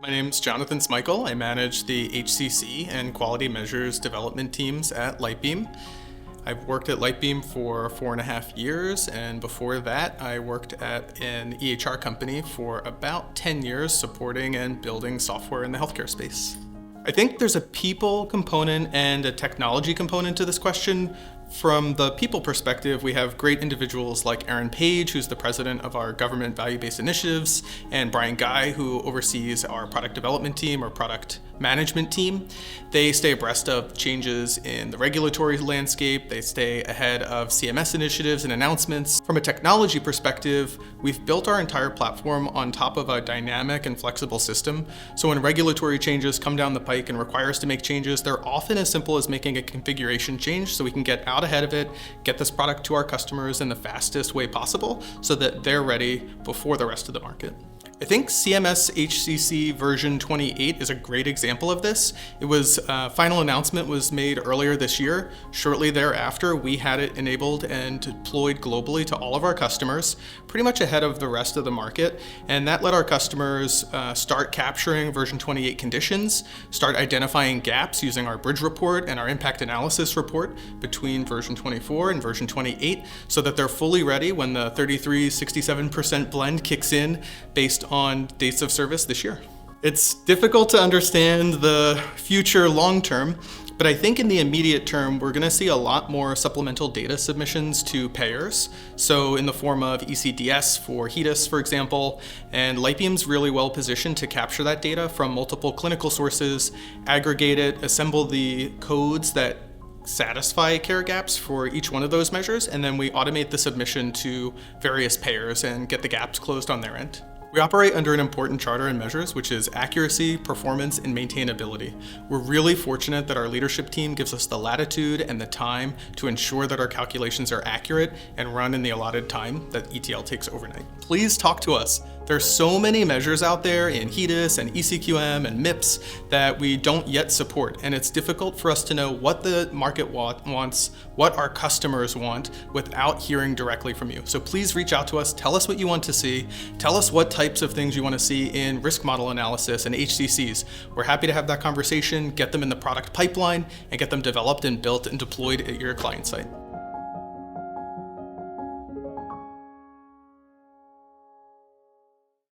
My name's Jonathon Smykal. I manage the HCC and quality measures development teams at Lightbeam. I've worked at Lightbeam for 4.5 years, and before that I worked at an EHR company for about 10 years supporting and building software in the healthcare space. I think there's a people component and a technology component to this question. From the people perspective, we have great individuals like Aaron Page, who's the president of our government value-based initiatives, and Brian Guy, who oversees our product development team or product management team. They stay abreast of changes in the regulatory landscape. They stay ahead of CMS initiatives and announcements. From a technology perspective, we've built our entire platform on top of a dynamic and flexible system. So when regulatory changes come down the pike and require us to make changes, they're often as simple as making a configuration change so we can get out ahead of it, get this product to our customers in the fastest way possible so that they're ready before the rest of the market. I think CMS HCC version 28 is a great example of this. It was final announcement was made earlier this year. Shortly thereafter, we had it enabled and deployed globally to all of our customers, pretty much ahead of the rest of the market. And that let our customers start capturing version 28 conditions, start identifying gaps using our bridge report and our impact analysis report between version 24 and version 28, so that they're fully ready when the 33-67% blend kicks in based on dates of service this year. It's difficult to understand the future long term, but I think in the immediate term, we're gonna see a lot more supplemental data submissions to payers. So in the form of ECDS for HEDIS, for example, and Lightbeam's really well positioned to capture that data from multiple clinical sources, aggregate it, assemble the codes that satisfy care gaps for each one of those measures, and then we automate the submission to various payers and get the gaps closed on their end. We operate under an important charter and measures, which is accuracy, performance, and maintainability. We're really fortunate that our leadership team gives us the latitude and the time to ensure that our calculations are accurate and run in the allotted time that ETL takes overnight. Please talk to us. There's so many measures out there in HEDIS and ECQM and MIPS that we don't yet support, and it's difficult for us to know what the market wants, what our customers want, without hearing directly from you. So please reach out to us, tell us what you want to see, tell us what types of things you want to see in risk model analysis and HCCs. We're happy to have that conversation, get them in the product pipeline, and get them developed and built and deployed at your client site.